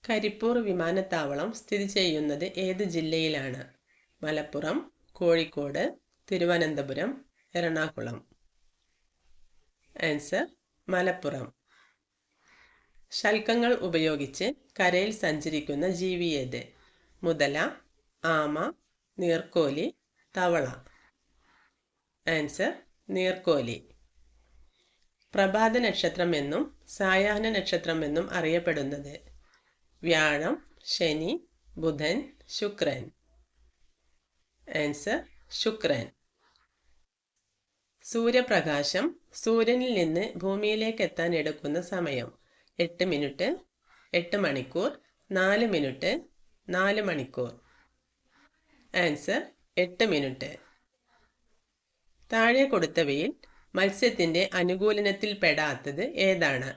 കരിപ്പൂർ വിമാനത്താവളം സ്ഥിതി ചെയ്യുന്നത് ഏത് ജില്ലയിലാണ്? മലപ്പുറം, കോഴിക്കോട്, തിരുവനന്തപുരം, എറണാകുളം. ആൻസർ മലപ്പുറം. ശൽക്കങ്ങൾ ഉപയോഗിച്ച് കരയിൽ സഞ്ചരിക്കുന്ന ജീവി ഏത്? മുതല, ആമ, നീർക്കോലി, തവള. ആൻസർ നീർക്കോലി. പ്രഭാത നക്ഷത്രം എന്നും സായാഹ്ന നക്ഷത്രം എന്നും അറിയപ്പെടുന്നത്? വ്യാഴം, ശനി, ബുധൻ, ശുക്രൻ. ആൻസർ ശുക്രൻ. സൂര്യപ്രകാശം സൂര്യനിൽ നിന്ന് ഭൂമിയിലേക്ക് എത്താൻ എടുക്കുന്ന സമയം? 8 മിനിറ്റ്, 8 മണിക്കൂർ, 4 മിനിറ്റ്, 4 മണിക്കൂർ. Answer 8 minute. താഴെ കൊടുത്തവയിൽ മത്സ്യത്തിൻ്റെ അനുകൂലനത്തിൽ പെടാത്തത് ഏതാണ്?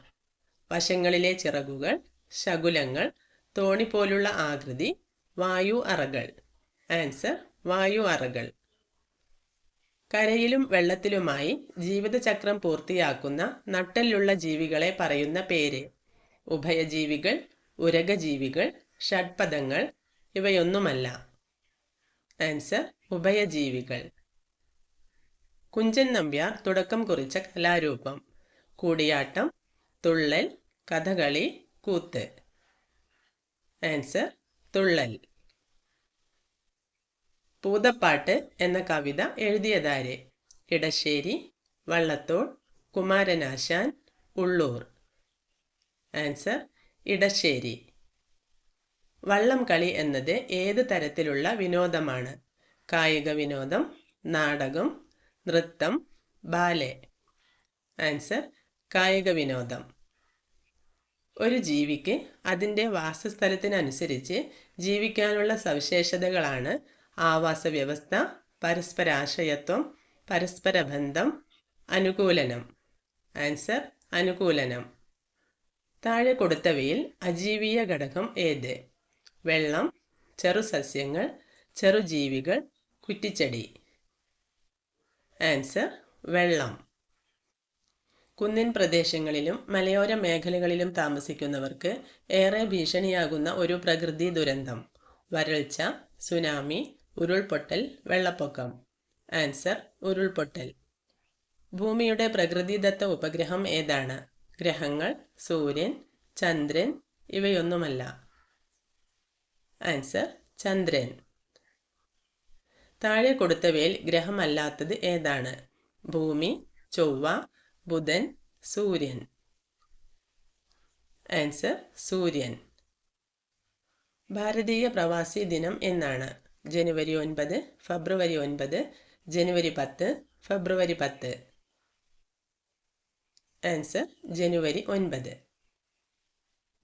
വശങ്ങളിലെ ചിറകുകൾ, ശകുലങ്ങൾ, തോണി പോലുള്ള ആകൃതി, വായു അറകൾ. ആൻസർ വായു അറകൾ. കരയിലും വെള്ളത്തിലുമായി ജീവിതചക്രം പൂർത്തിയാക്കുന്ന നട്ടെല്ലുള്ള ജീവികളെ പറയുന്ന പേര്? ഉഭയജീവികൾ, ഉരഗജീവികൾ, ഷഡ്പദങ്ങൾ, ഇവയൊന്നുമല്ല. ആൻസർ ഉഭയജീവികൾ. കുഞ്ചൻ നമ്പ്യാർ തുടക്കം കുറിച്ച കലാരൂപം? കൂടിയാട്ടം, തുള്ളൽ, കഥകളി, കൂത്ത്. ആൻസർ തുള്ളൽ. പൂതപ്പാട്ട് എന്ന കവിത എഴുതിയതാര്? ഇടശ്ശേരി, വള്ളത്തോൾ, കുമാരനാശാൻ, ഉള്ളൂർ. ആൻസർ ഇടശ്ശേരി. വള്ളം കളി എന്നത് ഏത് തരത്തിലുള്ള വിനോദമാണ്? കായിക വിനോദം, നാടകം, നൃത്തം, ബാലെ. ആൻസർ കായിക വിനോദം. ഒരു ജീവിക്ക് അതിൻ്റെ വാസസ്ഥലത്തിനനുസരിച്ച് ജീവിക്കാനുള്ള സവിശേഷതകളാണ് ആവാസ വ്യവസ്ഥ, പരസ്പരാശ്രയത്വം, പരസ്പരബന്ധം, അനുകൂലനം. ആൻസർ അനുകൂലനം. താഴെ കൊടുത്തവയിൽ അജീവീയ ഘടകം ഏത്? വെള്ളം, ചെറുസസ്യങ്ങൾ, ചെറുജീവികൾ, കുറ്റിച്ചെടി. ആൻസർ വെള്ളം. കുന്നിൻ പ്രദേശങ്ങളിലും മലയോര മേഖലകളിലും താമസിക്കുന്നവർക്ക് ഏറെ ഭീഷണിയാകുന്ന ഒരു പ്രകൃതി ദുരന്തം? വരൾച്ച, സുനാമി, ഉരുൾപൊട്ടൽ, വെള്ളപ്പൊക്കം. ആൻസർ ഉരുൾപൊട്ടൽ. ഭൂമിയുടെ പ്രകൃതിദത്ത ഉപഗ്രഹം ഏതാണ്? ഗ്രഹങ്ങൾ, സൂര്യൻ, ചന്ദ്രൻ, ഇവയൊന്നുമല്ല. ആൻസർ ചന്ദ്രൻ. താഴെ കൊടുത്തവയിൽ ഗ്രഹമല്ലാത്തത് ഏതാണ്? ഭൂമി, ചൊവ്വ, ബുധൻ, സൂര്യൻ. ആൻസർ സൂര്യൻ. ഭാരതീയ പ്രവാസി ദിനം എന്നാണ്? ജനുവരി 9, ഫെബ്രുവരി 9, ജനുവരി 10, ഫെബ്രുവരി 10. ആൻസർ ജനുവരി 9.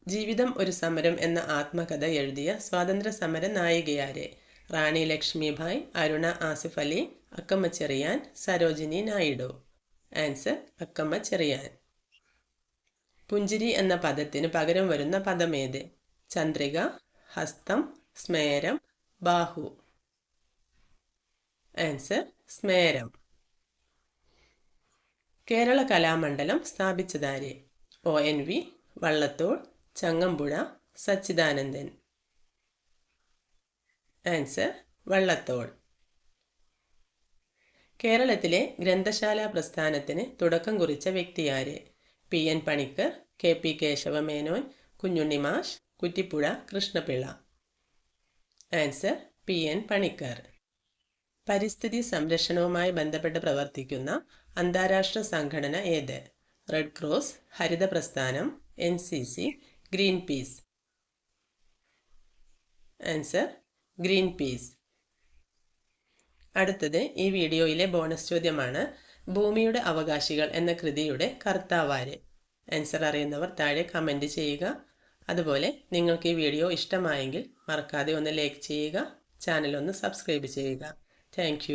ജീവിതം ഒരു സമരം എന്ന ആത്മകഥ എഴുതിയ സ്വാതന്ത്ര്യ സമര നായികയാര്? റാണി ലക്ഷ്മിഭായ്, അരുണ ആസിഫ് അലി, അക്കമ്മ ചെറിയാൻ, സരോജിനി നായിഡു. ആൻസർ അക്കമ്മ ചെറിയാൻ. പുഞ്ചിരി എന്ന പദത്തിന് പകരം വരുന്ന പദമേത്? ചന്ദ്രിക, ഹസ്തം, സ്മേരം, ബാഹു. ആൻസർ സ്മേരം. കേരള കലാമണ്ഡലം സ്ഥാപിച്ചതാര്? ONV, വള്ളത്തോൾ, ചങ്ങമ്പുഴ, സച്ചിദാനന്ദൻ. ആൻസർ വള്ളത്തോൾ. കേരളത്തിലെ ഗ്രന്ഥശാല പ്രസ്ഥാനത്തിന് തുടക്കം കുറിച്ച വ്യക്തിയാര്? PN പണിക്കർ, KP കേശവമേനോൻ, കുഞ്ഞുണ്ണി മാഷ്, കുറ്റിപ്പുഴ കൃഷ്ണപിള്ള. Answer PN Panicker. പരിസ്ഥിതി സംരക്ഷണവുമായി ബന്ധപ്പെട്ട് പ്രവർത്തിക്കുന്ന അന്താരാഷ്ട്ര സംഘടന ഏത്? റെഡ് ക്രോസ്, ഹരിത പ്രസ്ഥാനം, NCC, green peas. Answer green peas. അടുത്തത് ഈ വീഡിയോയിലെ ബോണസ് ചോദ്യമാണ്. ഭൂമിയുടെ അവകാശികൾ എന്ന കൃതിയുടെ കർത്താവാര്? ആൻസർ അറിയുന്നവർ താഴെ കമൻറ്റ് ചെയ്യുക. അതുപോലെ നിങ്ങൾക്ക് ഈ വീഡിയോ ഇഷ്ടമായെങ്കിൽ മറക്കാതെ ഒന്ന് ലൈക്ക് ചെയ്യുക, ചാനൽ ഒന്ന് സബ്സ്ക്രൈബ് ചെയ്യുക. Thank you.